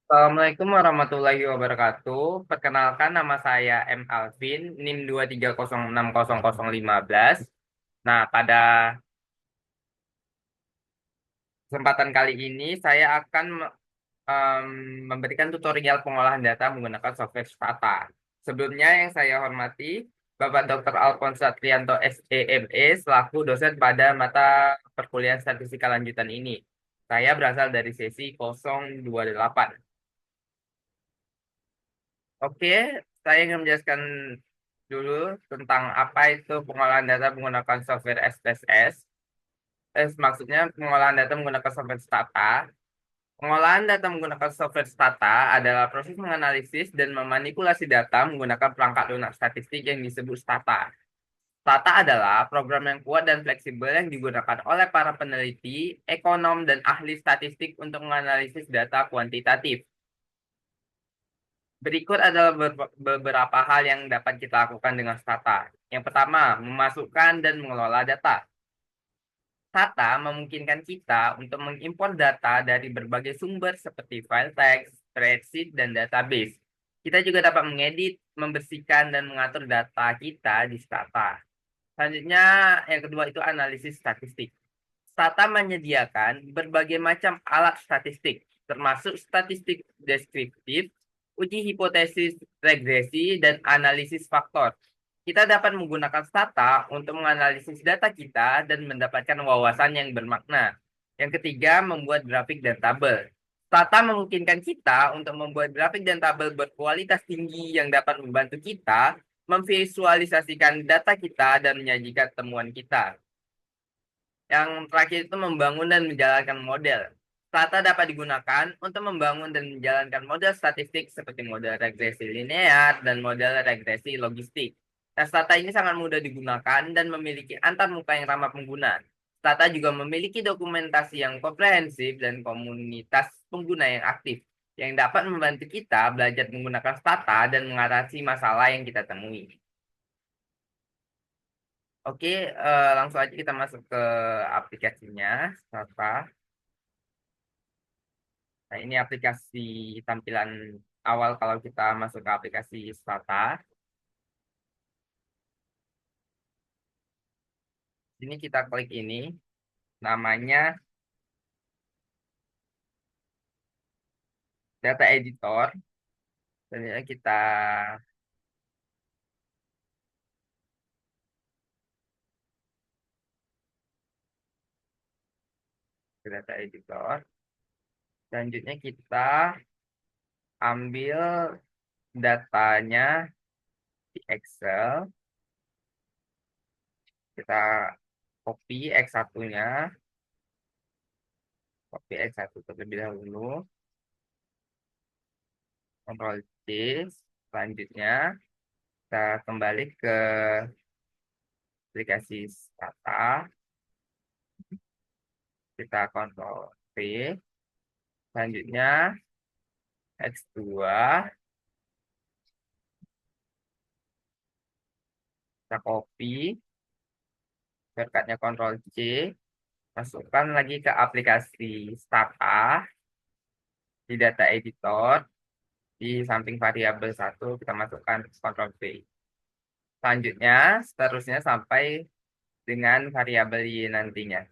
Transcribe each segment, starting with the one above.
Assalamualaikum warahmatullahi wabarakatuh. Perkenalkan nama saya M. Alvin, NIM 230600015. Nah, pada kesempatan kali ini saya akan em, memberikan tutorial pengolahan data menggunakan software Stata. Sebelumnya yang saya hormati Bapak Dr. Alphonse Satrianto SEME selaku dosen pada mata perkuliahan statistika lanjutan ini. Saya berasal dari sesi 028. Oke, saya ingin menjelaskan dulu tentang apa itu pengolahan data menggunakan software SPSS. Maksudnya pengolahan data menggunakan software Stata. Pengolahan data menggunakan software Stata adalah proses menganalisis dan memanipulasi data menggunakan perangkat lunak statistik yang disebut Stata. Stata adalah program yang kuat dan fleksibel yang digunakan oleh para peneliti, ekonom, dan ahli statistik untuk menganalisis data kuantitatif. Berikut adalah beberapa hal yang dapat kita lakukan dengan Stata. Yang pertama, memasukkan dan mengelola data. Stata memungkinkan kita untuk mengimpor data dari berbagai sumber seperti file teks, spreadsheet, dan database. Kita juga dapat mengedit, membersihkan, dan mengatur data kita di Stata. Selanjutnya, yang kedua itu analisis statistik. Stata menyediakan berbagai macam alat statistik, termasuk statistik deskriptif, uji hipotesis, regresi, dan analisis faktor. Kita dapat menggunakan Stata untuk menganalisis data kita dan mendapatkan wawasan yang bermakna. Yang ketiga, membuat grafik dan tabel. Stata memungkinkan kita untuk membuat grafik dan tabel berkualitas tinggi yang dapat membantu kita memvisualisasikan data kita dan menyajikan temuan kita. Yang terakhir itu membangun dan menjalankan model. Stata dapat digunakan untuk membangun dan menjalankan model statistik seperti model regresi linear dan model regresi logistik. Nah, Stata ini sangat mudah digunakan dan memiliki antarmuka yang ramah pengguna. Stata juga memiliki dokumentasi yang komprehensif dan komunitas pengguna yang aktif, yang dapat membantu kita belajar menggunakan Stata dan mengatasi masalah yang kita temui. Oke, langsung aja kita masuk ke aplikasinya, Stata. Nah, ini aplikasi tampilan awal kalau kita masuk ke aplikasi Stata. Ini kita klik ini, namanya Data Editor. Dan ini kita ke Data Editor. Selanjutnya kita ambil datanya di Excel. Kita copy X1-nya, copy X1 terlebih dahulu. Ctrl C. Selanjutnya kita kembali ke aplikasi Stata. Kita Ctrl V. Selanjutnya X2. Kita copy. Shortcutnya Ctrl C. Masukkan lagi ke aplikasi Stata di data editor. Di samping variabel satu kita masukkan Ctrl V. Selanjutnya, seterusnya sampai dengan variabel Y nantinya.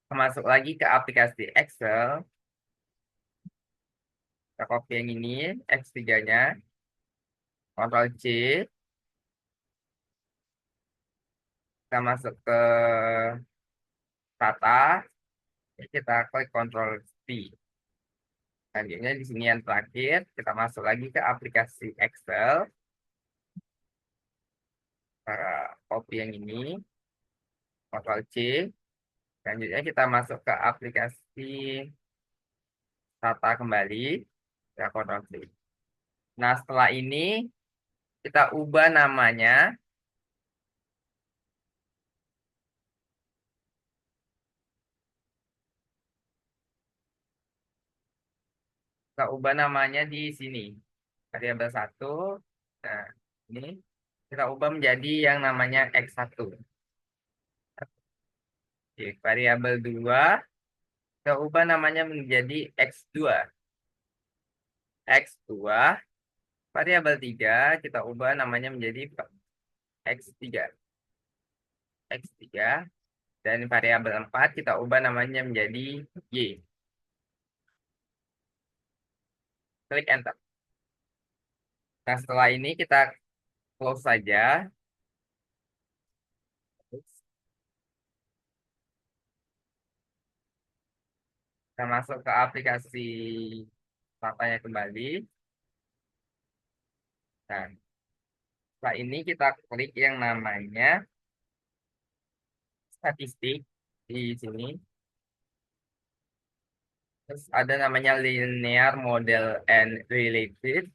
Kita masuk lagi ke aplikasi Excel. Kita copy yang ini, X3-nya. Ctrl C. Kita masuk ke Stata. Kita klik Ctrl V. Selanjutnya di sini yang terakhir, kita masuk lagi ke aplikasi Excel. Copy yang ini, Ctrl C. Selanjutnya kita masuk ke aplikasi Tata kembali, kita Ctrl C. Nah, setelah ini kita ubah namanya, di sini, variabel satu. Nah, ini kita ubah menjadi yang namanya X1. Oke, variabel 2, kita ubah namanya menjadi X2. X2, variabel 3 kita ubah namanya menjadi X3. X3, dan variabel 4 kita ubah namanya menjadi Y. Klik enter. Nah, setelah ini kita close saja. Kita masuk ke aplikasi Papanya kembali. Nah, setelah ini kita klik yang namanya statistik di sini. Terus ada namanya linear model and related.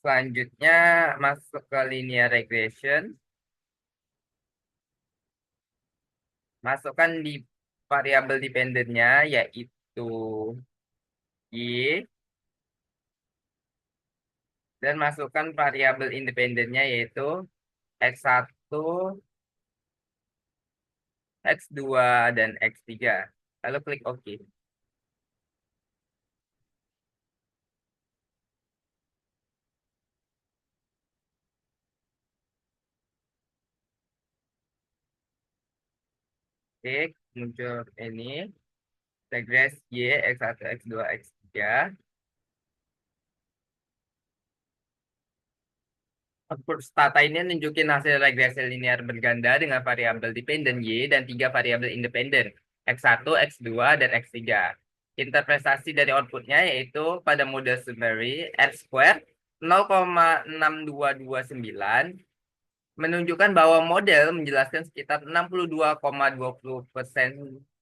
Selanjutnya masuk ke linear regression. Masukkan di variabel dependennya yaitu Y, dan masukkan variabel independennya yaitu X1, X2, dan X3. Lalu klik OK. Klik, muncul ini, regress Y, X1, X2, X3. Output stata ini nunjukin hasil regresi linear berganda dengan variabel dependen Y dan 3 variabel independen, X1, X2, dan X3. Interpretasi dari outputnya yaitu pada model summary R square 0,6229 menunjukkan bahwa model menjelaskan sekitar 62,20%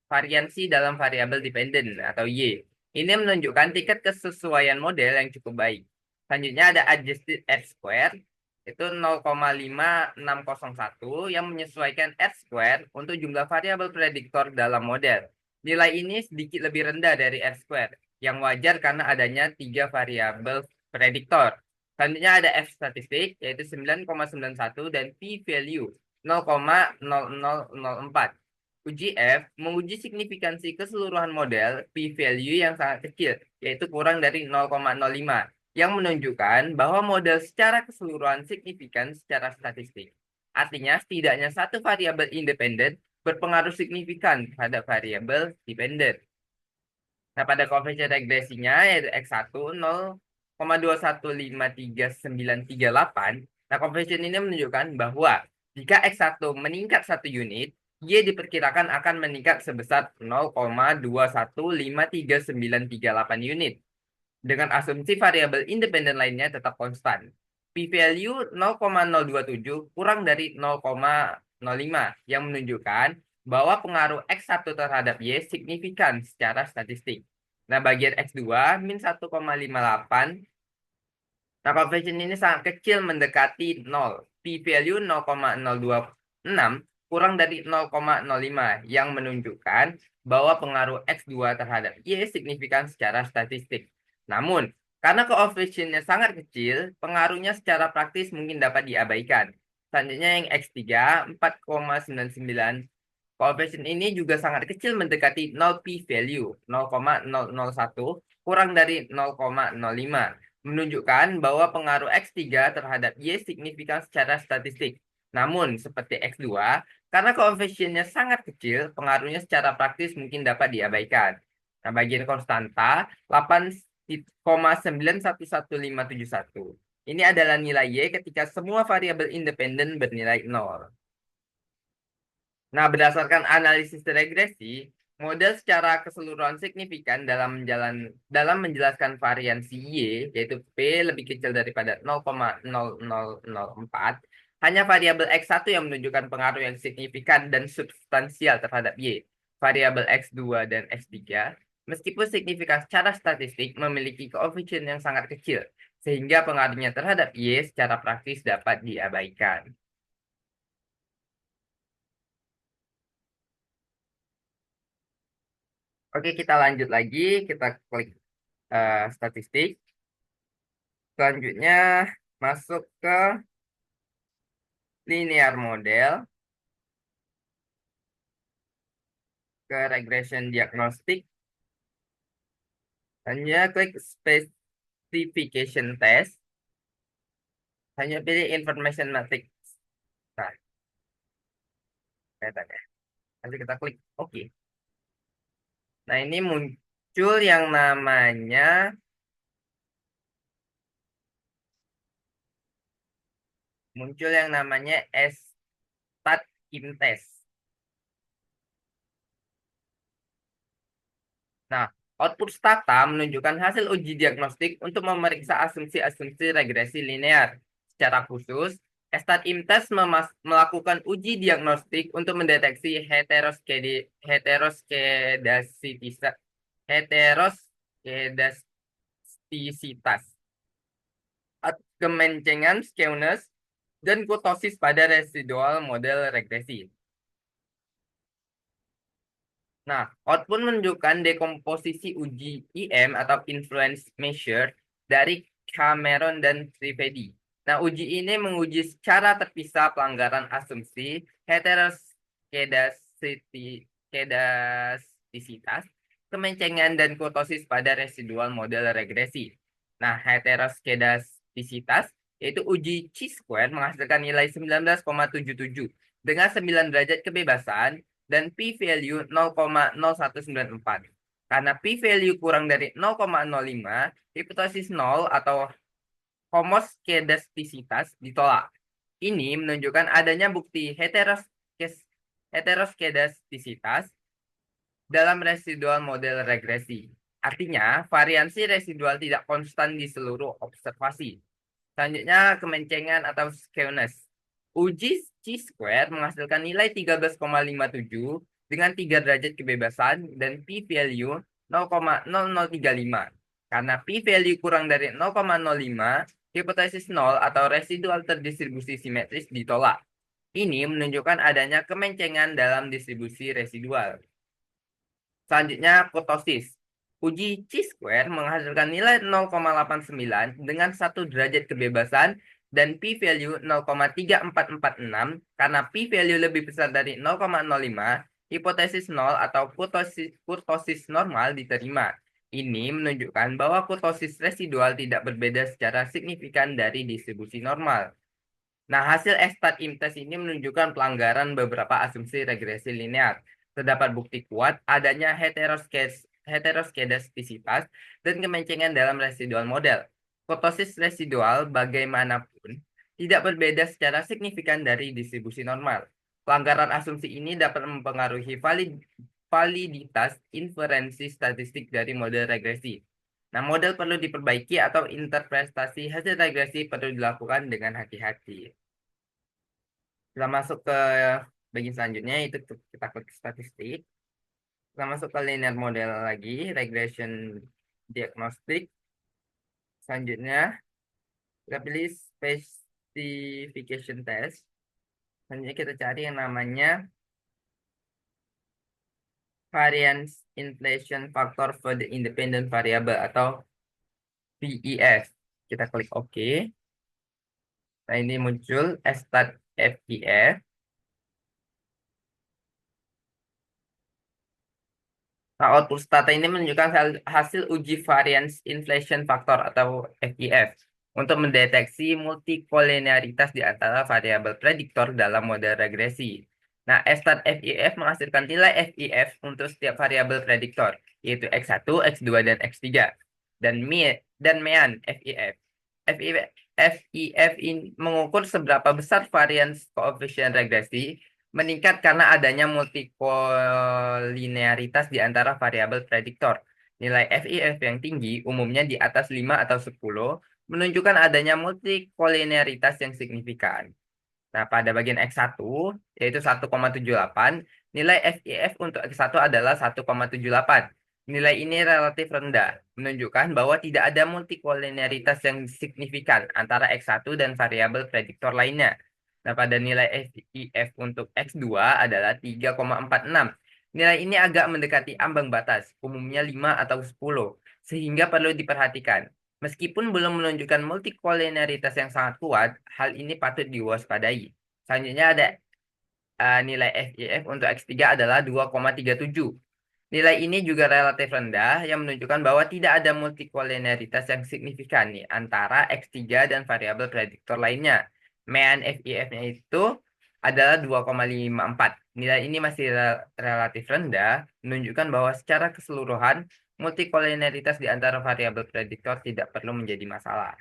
variansi dalam variabel dependen atau Y. Ini menunjukkan tingkat kesesuaian model yang cukup baik. Selanjutnya ada adjusted R square, itu 0,5601 yang menyesuaikan R square untuk jumlah variabel prediktor dalam model. Nilai ini sedikit lebih rendah dari R square, yang wajar karena adanya 3 variabel prediktor. Selanjutnya ada F statistik, yaitu 9,91 dan P value 0,0004. Uji F menguji signifikansi keseluruhan model P value yang sangat kecil, yaitu kurang dari 0,05, yang menunjukkan bahwa model secara keseluruhan signifikan secara statistik. Artinya, setidaknya satu variabel independen berpengaruh signifikan terhadap variabel dependen. Nah, pada koefisien regresinya yaitu X1 0,2153938. Nah, koefisien ini menunjukkan bahwa jika X1 meningkat 1 unit, Y diperkirakan akan meningkat sebesar 0,2153938 unit. Dengan asumsi variabel independen lainnya tetap konstan. P-value 0,027 kurang dari 0,05 yang menunjukkan bahwa pengaruh X1 terhadap Y signifikan secara statistik. Nah, bagian X2 min 1,58. Nah, koefisien ini sangat kecil mendekati 0. P-value 0,026 kurang dari 0,05 yang menunjukkan bahwa pengaruh X2 terhadap Y signifikan secara statistik. Namun, karena koefisiennya sangat kecil, pengaruhnya secara praktis mungkin dapat diabaikan. Selanjutnya yang X3 4,99. Koefisien ini juga sangat kecil mendekati 0 p-value 0,001 kurang dari 0,05 menunjukkan bahwa pengaruh X3 terhadap Y signifikan secara statistik. Namun, seperti X2, karena koefisiennya sangat kecil, pengaruhnya secara praktis mungkin dapat diabaikan. Nah, bagian konstanta 8,911571. Ini adalah nilai Y ketika semua variabel independen bernilai 0. Nah, berdasarkan analisis regresi, model secara keseluruhan signifikan dalam menjelaskan variansi Y, yaitu P lebih kecil daripada 0,0004, hanya variabel X1 yang menunjukkan pengaruh yang signifikan dan substansial terhadap Y. Variabel X2 dan X3, meskipun signifikan secara statistik, memiliki koefisien yang sangat kecil, sehingga pengaruhnya terhadap Y secara praktis dapat diabaikan. Oke, kita lanjut lagi. Kita klik statistik. Selanjutnya masuk ke linear model, ke regression diagnostik. Selanjutnya klik space Classification test. Hanya pilih information matrix. Nah, kelihatan ya. Nanti kita klik oke. Nah, ini muncul yang namanya stat imtest. Nah, output stata menunjukkan hasil uji diagnostik untuk memeriksa asumsi-asumsi regresi linear. Secara khusus, StatImtest melakukan uji diagnostik untuk mendeteksi heteroskedastisitas, kemencengan skewness, dan kurtosis pada residual model regresi. Nah, output menunjukkan dekomposisi uji IM atau influence measure dari Cameron dan Trivedi. Nah, uji ini menguji secara terpisah pelanggaran asumsi heteroskedastisitas, kemencengan, dan kurtosis pada residual model regresi. Nah, heteroskedastisitas yaitu uji chi-square menghasilkan nilai 19,77 dengan 9 derajat kebebasan dan p-value 0,0194. Karena p-value kurang dari 0,05, hipotesis nol atau homoskedastisitas ditolak. Ini menunjukkan adanya bukti heteroskedastisitas dalam residual model regresi. Artinya, variansi residual tidak konstan di seluruh observasi. Selanjutnya, kemencengan atau skewness. Uji chi-square menghasilkan nilai 13,57 dengan 3 derajat kebebasan dan p-value 0,0035. Karena p-value kurang dari 0,05, hipotesis nol atau residual terdistribusi simetris ditolak. Ini menunjukkan adanya kemencengan dalam distribusi residual. Selanjutnya, kurtosis. Uji chi-square menghasilkan nilai 0,89 dengan 1 derajat kebebasan dan p-value 0,3446. Karena p-value lebih besar dari 0,05, hipotesis nol atau kurtosis normal diterima. Ini menunjukkan bahwa kurtosis residual tidak berbeda secara signifikan dari distribusi normal. Nah, hasil StatImtest ini menunjukkan pelanggaran beberapa asumsi regresi linear. Terdapat bukti kuat adanya heteroskedastisitas dan kemencengan dalam residual model. Kurtosis residual bagaimanapun tidak berbeda secara signifikan dari distribusi normal. Pelanggaran asumsi ini dapat mempengaruhi validitas inferensi statistik dari model regresi. Nah, model perlu diperbaiki atau interpretasi hasil regresi perlu dilakukan dengan hati-hati. Kita masuk ke bagian selanjutnya, itu kita klik statistik. Kita masuk ke linear model lagi, regression diagnostic. Selanjutnya, kita pilih specification test. Selanjutnya kita cari yang namanya variance inflation factor for the independent variable atau VIF. Kita klik OK. Nah, ini muncul stat FIF. Nah, output stata ini menunjukkan hasil uji variance inflation factor atau FIF untuk mendeteksi multikolinearitas di antara variabel prediktor dalam model regresi. Nah, stat FIF menghasilkan nilai FIF untuk setiap variabel prediktor, yaitu X1, X2, dan X3. Dan mean FIF. FIF, FIF ini mengukur seberapa besar variance koefisien regresi meningkat karena adanya multikolinearitas di antara variabel prediktor. Nilai FIF yang tinggi, umumnya di atas 5 atau 10, menunjukkan adanya multikolinearitas yang signifikan. Nah, pada bagian X1, yaitu 1,78, nilai FIF untuk X1 adalah 1,78. Nilai ini relatif rendah, menunjukkan bahwa tidak ada multikolinearitas yang signifikan antara X1 dan variabel prediktor lainnya. Nah, pada nilai FIF untuk X2 adalah 3,46. Nilai ini agak mendekati ambang batas, umumnya 5 atau 10, sehingga perlu diperhatikan. Meskipun belum menunjukkan multikolinearitas yang sangat kuat, hal ini patut diwaspadai. Selanjutnya ada nilai FIF untuk X3 adalah 2,37. Nilai ini juga relatif rendah yang menunjukkan bahwa tidak ada multikoliniaritas yang signifikan nih antara X3 dan variabel prediktor lainnya. Mean FIF-nya itu adalah 2,54. Nilai ini masih relatif rendah, menunjukkan bahwa secara keseluruhan multikoliniaritas di antara variabel prediktor tidak perlu menjadi masalah.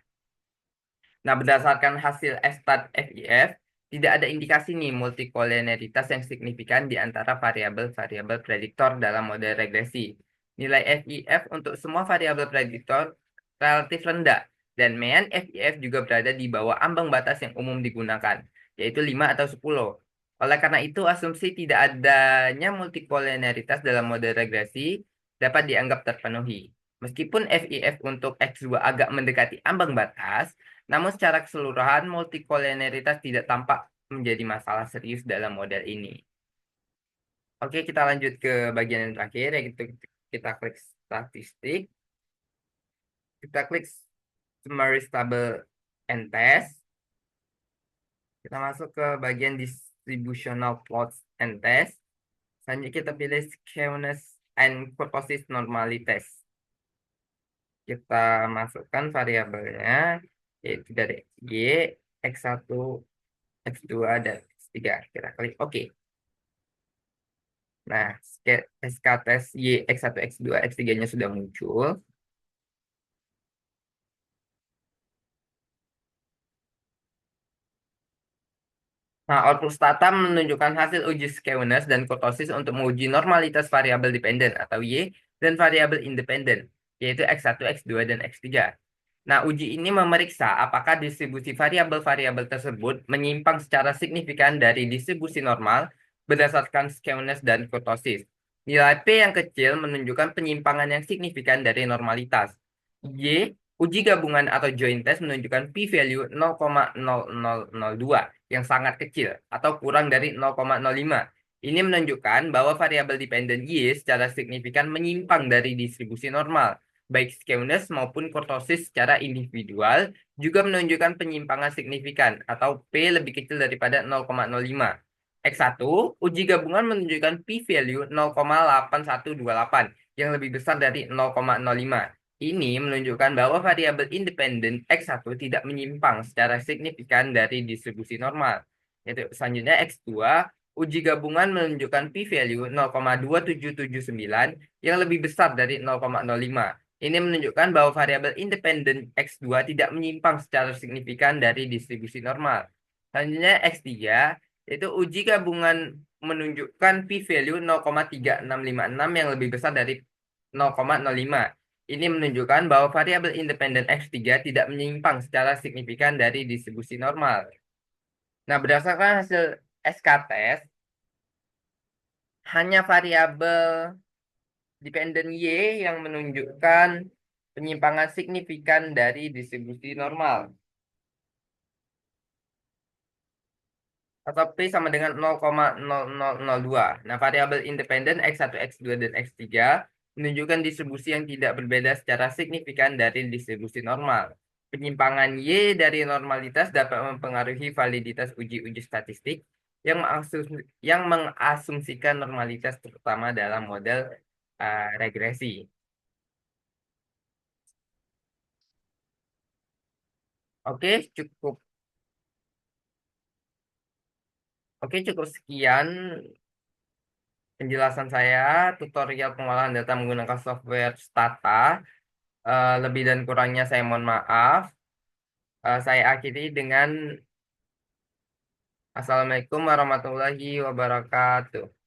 Nah, berdasarkan hasil Estat FIF, tidak ada indikasi nih multikoliniaritas yang signifikan di antara variabel-variabel prediktor dalam model regresi. Nilai FIF untuk semua variabel prediktor relatif rendah, dan mean FIF juga berada di bawah ambang batas yang umum digunakan, yaitu 5 atau 10. Oleh karena itu, asumsi tidak adanya multikoliniaritas dalam model regresi dapat dianggap terpenuhi. Meskipun FIF untuk X2 agak mendekati ambang batas, namun secara keseluruhan multikoliniaritas tidak tampak menjadi masalah serius dalam model ini. Oke, kita lanjut ke bagian yang terakhir, yaitu kita klik statistik. Kita klik summary table and test. Kita masuk ke bagian distributional plots and test. Selanjutnya kita pilih skewness and kurtosis normally test. Kita masukkan variabelnya, yaitu dari Y, X1, X2, dan X3. Kita klik OK. Nah, SKTS Y, X1, X2, X3-nya sudah muncul. Nah, output stata menunjukkan hasil uji skewness dan kurtosis untuk menguji normalitas variabel dependen atau Y dan variabel independen, yaitu X1, X2, dan X3. Nah, uji ini memeriksa apakah distribusi variabel-variabel tersebut menyimpang secara signifikan dari distribusi normal berdasarkan skewness dan kurtosis. Nilai P yang kecil menunjukkan penyimpangan yang signifikan dari normalitas. Y, uji gabungan atau joint test menunjukkan p-value 0,0002 yang sangat kecil atau kurang dari 0,05. Ini menunjukkan bahwa variabel dependen Y secara signifikan menyimpang dari distribusi normal. Baik skewness maupun kurtosis secara individual juga menunjukkan penyimpangan signifikan atau P lebih kecil daripada 0,05. X1, uji gabungan menunjukkan p-value 0,8128 yang lebih besar dari 0,05. Ini menunjukkan bahwa variabel independen X1 tidak menyimpang secara signifikan dari distribusi normal. Yaitu selanjutnya X2, uji gabungan menunjukkan p-value 0,2779 yang lebih besar dari 0,05. Ini menunjukkan bahwa variabel independen X2 tidak menyimpang secara signifikan dari distribusi normal. Selanjutnya X3, yaitu uji gabungan menunjukkan p-value 0,3656 yang lebih besar dari 0,05. Ini menunjukkan bahwa variabel independen X3 tidak menyimpang secara signifikan dari distribusi normal. Nah, berdasarkan hasil SK-test, hanya variabel dependen Y yang menunjukkan penyimpangan signifikan dari distribusi normal. Atau P sama dengan 0,0002. Nah, variabel independen X1, X2, dan X3 menunjukkan distribusi yang tidak berbeda secara signifikan dari distribusi normal. Penyimpangan Y dari normalitas dapat mempengaruhi validitas uji-uji statistik yang mengasumsikan normalitas terutama dalam model regresi. Oke, cukup. Oke, cukup sekian penjelasan saya tutorial pengolahan data menggunakan software Stata. Lebih dan kurangnya saya mohon maaf. Saya akhiri dengan Assalamualaikum warahmatullahi wabarakatuh.